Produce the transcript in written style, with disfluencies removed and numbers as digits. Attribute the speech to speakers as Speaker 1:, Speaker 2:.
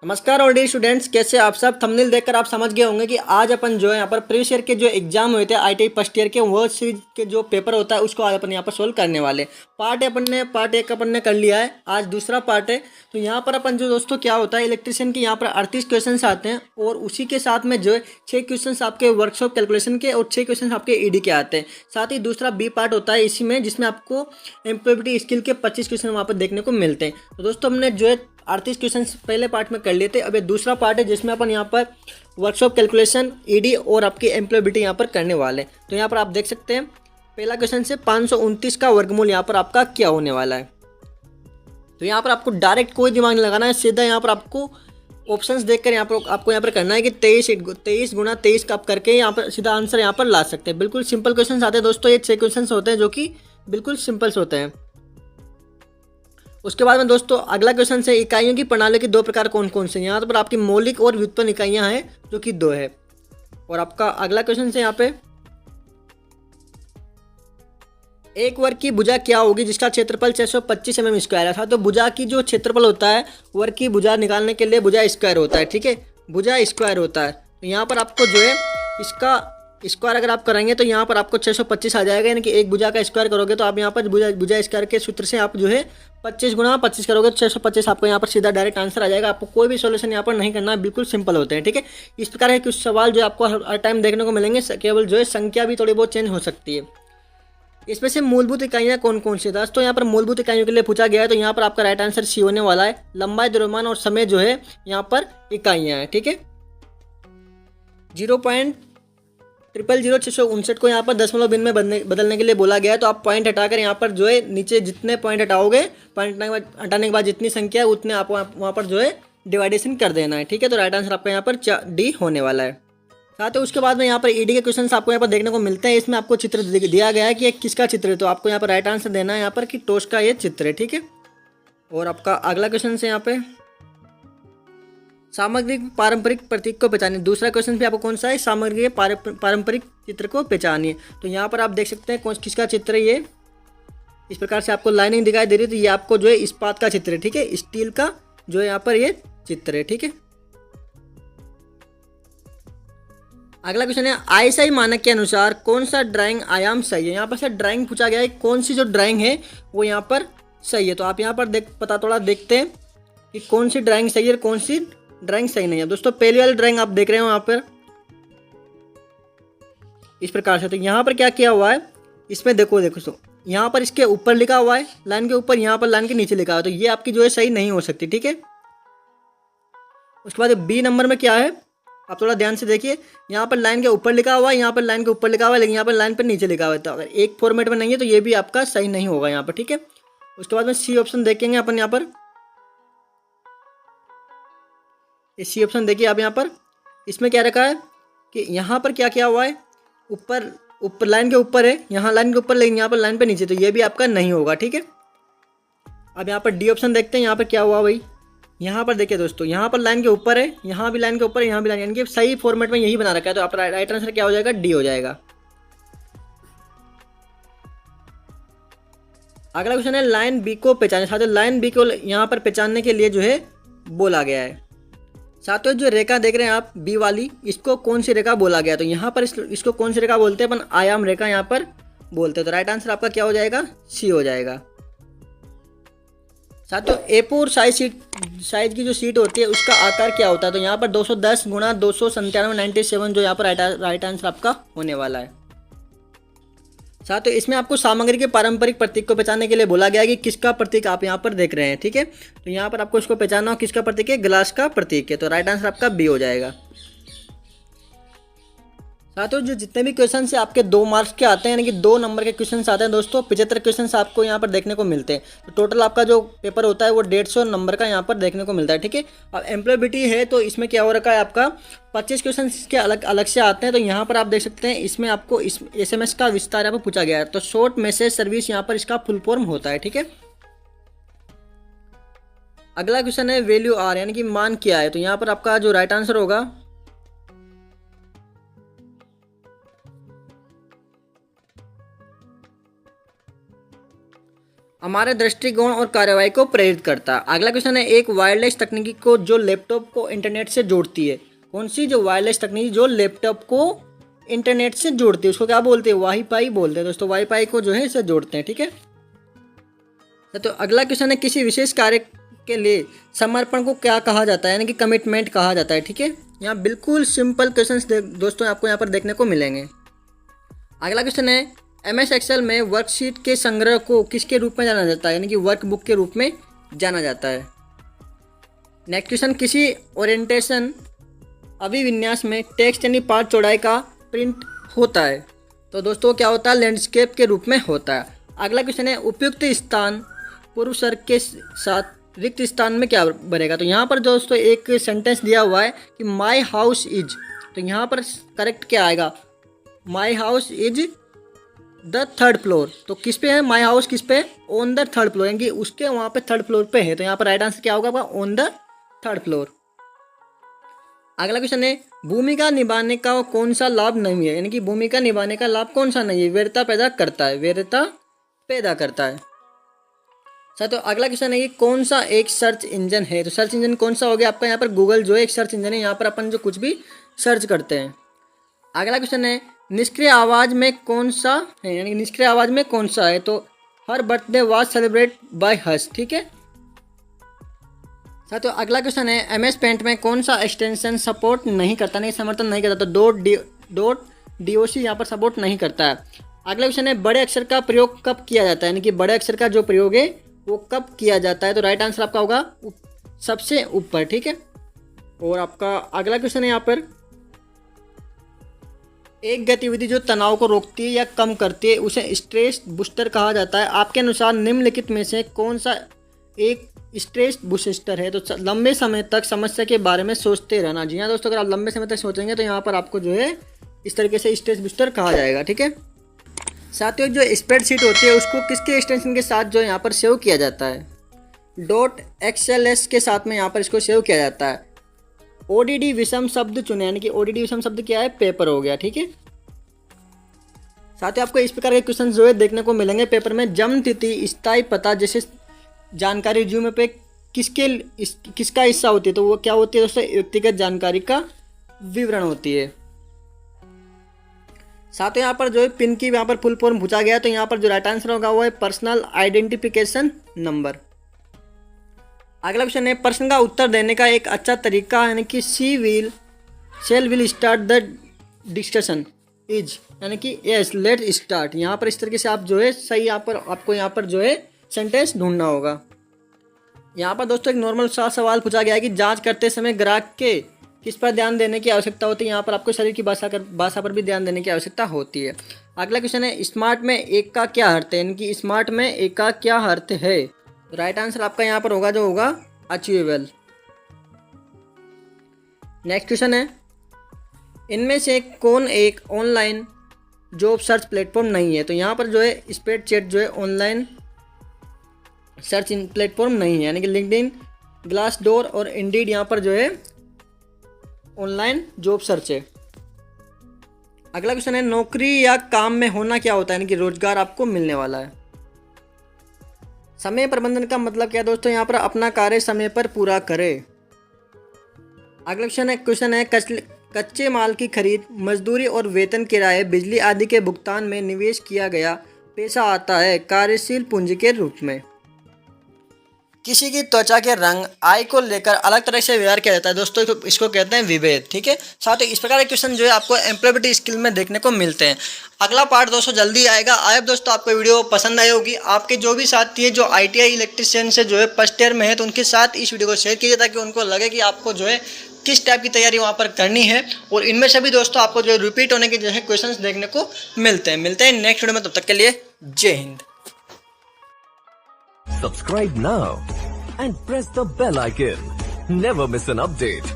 Speaker 1: नमस्कार all dear students, कैसे आप सब। थंबनेल देखकर आप समझ गए होंगे कि आज अपन जो है यहाँ पर प्रीवियस ईयर के जो एग्जाम हुए थे आईटीआई फर्स्ट ईयर के, वो सीरीज के जो पेपर होता है उसको आज अपन यहाँ पर सोल्व करने वाले। पार्ट एक अपन ने कर लिया है, आज दूसरा पार्ट है। तो यहाँ पर अपन जो दोस्तों क्या होता है, इलेक्ट्रिशियन के यहाँ पर 38 क्वेश्चन आते हैं और उसी के साथ में जो है 6 क्वेश्चन आपके वर्कशॉप कैलकुलेशन के और 6 क्वेश्चन आपके ईडी के आते हैं। साथ ही दूसरा बी पार्ट होता है इसी में, जिसमें आपको एम्प्लॉयबिलिटी स्किल के 25 क्वेश्चन वहाँ पर देखने को मिलते हैं। तो दोस्तों हमने जो है 38 क्वेश्चन पहले पार्ट में कर लिए थे। अब ये दूसरा पार्ट है जिसमें अपन यहाँ पर वर्कशॉप कैलकुलेशन, ईडी और आपकी एम्प्लॉयबिलिटी यहाँ पर करने वाले। तो यहाँ पर आप देख सकते हैं पहला क्वेश्चन से 529 का वर्गमूल यहाँ पर आपका क्या होने वाला है। तो यहाँ पर आपको डायरेक्ट कोई दिमाग नहीं लगाना है, सीधा यहाँ पर आपको ऑप्शंस देखकर यहाँ पर आपको यहाँ पर करना है कि 23 गुणा 23 का आप करके यहाँ पर सीधा आंसर यहाँ पर ला सकते हैं। बिल्कुल सिंपल क्वेश्चन आते हैं दोस्तों, ये 6 क्वेश्चन होते हैं जो कि बिल्कुल सिंपल्स होते हैं। उसके बाद में दोस्तों अगला क्वेश्चन है इकाइयों की प्रणाली के दो प्रकार कौन कौन से। यहाँ पर आपकी मौलिक और व्युत्पन्न इकाइयाँ हैं जो कि 2 है। और आपका अगला क्वेश्चन है यहाँ पे, एक वर्ग की भुजा क्या होगी जिसका क्षेत्रफल 625 mm² था। तो भुजा की जो क्षेत्रफल होता है, वर्ग की भुजा निकालने के लिए भुजा स्क्वायर होता है, ठीक है, भुजा स्क्वायर होता है। तो यहाँ पर आपको जो है इसका स्क्वायर अगर आप करेंगे तो यहाँ पर आपको 625 आ जाएगा, यानी कि एक भुजा का स्क्वायर करोगे तो आप यहाँ पर भुजा स्क्वायर के सूत्र से आप जो है 25 गुणा 25 करोगे तो 625 आपको यहाँ पर सीधा डायरेक्ट आंसर आ जाएगा। आपको कोई भी सॉल्यूशन यहाँ पर नहीं करना है, बिल्कुल सिंपल होते हैं, ठीक है। इस प्रकार के कुछ सवाल जो आपको हर टाइम देखने को मिलेंगे, केवल जो है संख्या भी थोड़ी बहुत चेंज हो सकती है। इसमें से मूलभूत इकाइयाँ कौन कौन सी है तो यहाँ पर मूलभूत इकाइयों के लिए पूछा गया है। तो यहाँ पर आपका राइट आंसर सी होने वाला है। लंबाई, द्रव्यमान और समय जो है यहाँ पर इकाइयाँ हैं, ठीक है। 0.0000659 को यहाँ पर दशमलव बिन में बदलने के लिए बोला गया है। तो आप पॉइंट हटाकर यहाँ पर जो है नीचे जितने पॉइंट हटाओगे, पॉइंट हटाने के बाद जितनी संख्या है उतने आप वहाँ पर जो है डिवाइडेशन कर देना है, ठीक है। तो राइट आंसर आपका यहाँ पर डी होने वाला है। साथ ही उसके बाद में यहाँ पर ईडी के क्वेश्चन आपको यहाँ पर देखने को मिलते हैं। इसमें आपको चित्र दिया गया है कि किसका चित्र है, तो आपको यहाँ पर राइट आंसर देना है यहाँ पर कि टोस्ट का ये चित्र है, ठीक है। और आपका अगला क्वेश्चन है यहाँ पे, सामग्री पारंपरिक प्रतीक को पहचानिए। दूसरा क्वेश्चन भी आपको कौन सा है, सामग्री के पारंपरिक चित्र को पहचानिए। तो यहाँ पर आप देख सकते हैं किसका चित्र है। ये इस प्रकार से आपको लाइनिंग दिखाई दे रही है, तो ये आपको जो है इस्पात का चित्र है, ठीक है, स्टील का जो है यहाँ पर ये चित्र है, ठीक है। अगला क्वेश्चन है आईएसआई मानक के अनुसार कौन सा ड्राइंग आयाम सही है। यहाँ पर से ड्राइंग पूछा गया है, कौन सी जो ड्राइंग है वो यहाँ पर सही है। तो आप यहाँ पर थोड़ा देखते हैं कि कौन सी ड्राइंग सही है और कौन सी ड्राइंग सही नहीं है। दोस्तों पहली वाली ड्राइंग आप देख रहे हो यहाँ पर इस प्रकार से। तो यहाँ पर क्या किया हुआ है, इसमें देखो तो यहाँ पर इसके ऊपर लिखा हुआ है लाइन के ऊपर, यहाँ पर लाइन के नीचे लिखा हुआ है। तो ये आपकी जो है सही नहीं हो सकती, ठीक है। उसके बाद बी नंबर में क्या है, आप थोड़ा ध्यान से देखिए, यहाँ पर लाइन के ऊपर लिखा हुआ है, यहाँ पर लाइन के ऊपर लिखा हुआ है, लेकिन यहाँ पर लाइन पर नीचे लिखा हुआ है। तो अगर एक फॉर्मेट में नहीं है तो ये भी आपका सही नहीं होगा यहाँ पर, ठीक है। उसके बाद में सी ऑप्शन देखेंगे अपन यहाँ पर, सी ऑप्शन देखिए आप यहाँ पर, इसमें क्या रखा है कि यहाँ पर क्या किया हुआ है, ऊपर लाइन के ऊपर है, यहाँ लाइन के ऊपर, लेकिन यहाँ पर लाइन पे नीचे, तो ये भी आपका नहीं होगा, ठीक है। अब यहाँ पर डी ऑप्शन देखते हैं, यहाँ पर क्या हुआ भाई, यहाँ पर देखिए दोस्तों, यहाँ पर लाइन के ऊपर है, यहाँ भी लाइन के ऊपर है, यहाँ भी लाइन, यानी कि सही फॉर्मेट में यही बना रखा है। तो आप राइट आंसर क्या हो जाएगा, डी हो जाएगा। अगला क्वेश्चन है लाइन बी को पहचाने। साथियों लाइन बी को यहाँ पर पहचानने के लिए जो है बोला गया है। साथियों जो रेखा देख रहे हैं आप बी वाली, इसको कौन सी रेखा बोला गया। तो यहाँ पर इसको कौन सी रेखा बोलते हैं अपन, आयाम रेखा यहाँ पर बोलते हैं। तो राइट आंसर आपका क्या हो जाएगा, सी हो जाएगा। साथियों A4 साइज की जो सीट होती है उसका आकार क्या होता है। तो यहाँ पर 210 गुणा 297 जो यहाँ पर राइट आंसर आपका होने वाला है। साथियों इसमें आपको सामग्री के पारंपरिक प्रतीक को पहचानने के लिए बोला गया है कि किसका प्रतीक आप यहाँ पर देख रहे हैं, ठीक है। तो यहाँ पर आपको इसको पहचानना हो किसका प्रतीक है, ग्लास का प्रतीक है। तो राइट आंसर आपका बी हो जाएगा। साथियों जो जितने भी क्वेश्चन से आपके 2 मार्क्स के आते हैं, यानी कि 2 नंबर के क्वेश्चन आते हैं दोस्तों, 75 क्वेश्चन आपको यहाँ पर देखने को मिलते हैं। तो टोटल आपका जो पेपर होता है वो 150 नंबर का यहाँ पर देखने को मिलता है, ठीक है। अब एम्प्लॉयबिलिटी है तो इसमें क्या हो रखा है, आपका 25 क्वेश्चन के अलग से आते हैं। तो यहाँ पर आप देख सकते हैं इसमें आपको इस SMS का विस्तार यहाँ पर पूछा गया है। तो शॉर्ट मैसेज सर्विस यहाँ पर इसका फुल फॉर्म होता है, ठीक है। अगला क्वेश्चन है वैल्यू आर, यानी कि मान क्या है। तो यहाँ पर आपका जो राइट आंसर होगा, हमारे दृष्टिकोण और कार्रवाई को प्रेरित करता है। अगला क्वेश्चन है, एक वायरलेस तकनीकी को जो लैपटॉप को इंटरनेट से जोड़ती है। कौन सी जो वायरलेस तकनीकी जो लैपटॉप को इंटरनेट से जोड़ती है उसको क्या बोलते हैं? वाईफाई बोलते हैं दोस्तों। वाईफाई को जो है इसे जोड़ते हैं, ठीक है। तो अगला क्वेश्चन है, किसी विशेष कार्य के लिए समर्पण को क्या कहा जाता है, यानी कि कमिटमेंट कहा जाता है, ठीक है। यहाँ बिल्कुल सिंपल क्वेश्चंस दोस्तों आपको यहाँ पर देखने को मिलेंगे। अगला क्वेश्चन है, MS एक्सेल में वर्कशीट के संग्रह को किसके रूप में जाना जाता है, यानी कि वर्कबुक के रूप में जाना जाता है। नेक्स्ट क्वेश्चन, किसी ओरिएंटेशन अभिविन्यास में टेक्स्ट यानी पाठ चौड़ाई का प्रिंट होता है, तो दोस्तों क्या होता है? लैंडस्केप के रूप में होता है। अगला क्वेश्चन है, उपयुक्त स्थान पूर्व सर्ग के साथ रिक्त स्थान में क्या बनेगा, तो यहाँ पर दोस्तों एक सेंटेंस दिया हुआ है कि माई हाउस इज, तो यहाँ पर करेक्ट क्या आएगा? My house is the third floor. तो किस पे है माई हाउस? किस पे? ऑन द थर्ड फ्लोर, यानी कि उसके वहाँ पे थर्ड फ्लोर पे है। तो यहाँ पर राइट आंसर क्या होगा आपका? On the third floor. अगला क्वेश्चन है, भूमिका निभाने का कौन सा लाभ नहीं है, यानी कि भूमिका निभाने का लाभ कौन सा नहीं है? वरीयता पैदा करता है, वरीयता पैदा करता है। तो अगला क्वेश्चन है कि कौन सा एक सर्च इंजन है, तो सर्च इंजन कौन सा हो गया आपका? यहाँ पर गूगल जो है एक सर्च इंजन है, यहाँ पर अपन जो कुछ भी सर्च करते हैं। अगला क्वेश्चन है, निष्क्रिय आवाज में कौन सा है, यानी निष्क्रिय आवाज में कौन सा है, तो हर बर्थडे वाज सेलिब्रेट बाय हस, ठीक है। तो अगला क्वेश्चन है, MS पेंट में कौन सा एक्सटेंशन सपोर्ट नहीं करता, नहीं समर्थन नहीं करता, तो DOC यहाँ पर सपोर्ट नहीं करता है। अगला क्वेश्चन है, बड़े अक्षर का प्रयोग कब किया जाता है, यानी कि बड़े अक्षर का जो प्रयोग है वो कब किया जाता है, तो राइट आंसर आपका होगा सबसे ऊपर, ठीक है। और आपका अगला क्वेश्चन है यहाँ पर, एक गतिविधि जो तनाव को रोकती है या कम करती है उसे स्ट्रेस बूस्टर कहा जाता है। आपके अनुसार निम्नलिखित में से कौन सा एक स्ट्रेस बूस्टर है, तो लंबे समय तक समस्या के बारे में सोचते रहना। जी हाँ दोस्तों, अगर आप लंबे समय तक सोचेंगे तो यहाँ पर आपको जो है इस तरीके से स्ट्रेस बूस्टर कहा जाएगा, ठीक है। साथियों, जो स्प्रेडशीट होती है उसको किसके एक्सटेंशन के साथ जो यहाँ पर सेव किया जाता है? .xls के साथ में यहाँ पर इसको सेव किया जाता है। ODD विषम शब्द चुने, यानी कि ODD विषम शब्द क्या है? पेपर हो गया, ठीक है। साथियों, आपको इस प्रकार के क्वेश्चन जो है देखने को मिलेंगे पेपर में। जन्म तिथि, स्थायी पता जैसे जानकारी रिज्यूमे पे किसका हिस्सा होती है, तो वो क्या होती है दोस्तों? व्यक्तिगत जानकारी का विवरण होती है। साथ ही यहाँ पर जो है पिन की यहाँ पर फुल फॉर्म पूछा गया, तो यहाँ पर जो राइट आंसर होगा वो है पर्सनल आइडेंटिफिकेशन नंबर। अगला क्वेश्चन है, प्रश्न का उत्तर देने का एक अच्छा तरीका, यानी कि shall will start the discussion is, यानी कि यस लेट स्टार्ट। यहाँ पर इस तरीके से आप जो है सही यहाँ पर आपको यहाँ पर जो है सेंटेंस ढूंढना होगा। यहाँ पर दोस्तों एक नॉर्मल सा सवाल पूछा गया है कि जांच करते समय ग्राहक के किस पर ध्यान देने की आवश्यकता होती है। यहाँ पर आपको शरीर की भाषा पर भी ध्यान देने की आवश्यकता होती है। अगला क्वेश्चन है, स्मार्ट में एक का क्या अर्थ है, यानी कि स्मार्ट में एक का क्या अर्थ है? राइट आंसर आपका यहाँ पर होगा जो होगा अचीवेबल। नेक्स्ट क्वेश्चन है, इनमें से कौन एक ऑनलाइन जॉब सर्च प्लेटफॉर्म नहीं है? तो यहाँ पर जो है स्प्रेडशीट जो है ऑनलाइन सर्च प्लेटफॉर्म नहीं है, यानी कि लिंक्डइन, ग्लासडोर और इंडीड यहाँ पर जो है ऑनलाइन जॉब सर्च है। अगला क्वेश्चन है, नौकरी या काम में होना क्या होता है, यानी कि रोजगार आपको मिलने वाला है। समय प्रबंधन का मतलब क्या है दोस्तों? यहाँ पर अपना कार्य समय पर पूरा करे। अगला क्वेश्चन है कच्चे माल की खरीद, मजदूरी और वेतन, किराए, बिजली आदि के भुगतान में निवेश किया गया पैसा आता है कार्यशील पूंजी के रूप में। किसी की त्वचा के रंग, आय को लेकर अलग तरह से व्यवहार किया जाता है दोस्तों, तो इसको कहते हैं विभेद, ठीक है। साथ ही इस प्रकार के क्वेश्चन जो है आपको एम्प्लॉयबिलिटी स्किल में देखने को मिलते हैं। अगला पार्ट दोस्तों जल्दी आएगा। आए दोस्तों आपको वीडियो पसंद आई होगी। आपके जो भी साथी है जो ITI इलेक्ट्रिशियन से जो है फर्स्ट ईयर में है, तो उनके साथ इस वीडियो को शेयर कीजिए ताकि उनको लगे कि आपको जो है किस टाइप की तैयारी वहाँ पर करनी है। और इनमें से भी दोस्तों आपको जो रिपीट होने के जो है क्वेश्चंस देखने को मिलते हैं नेक्स्ट वीडियो में। तब तक के लिए जय Hind.
Speaker 2: Subscribe now and press the bell icon. Never miss an update.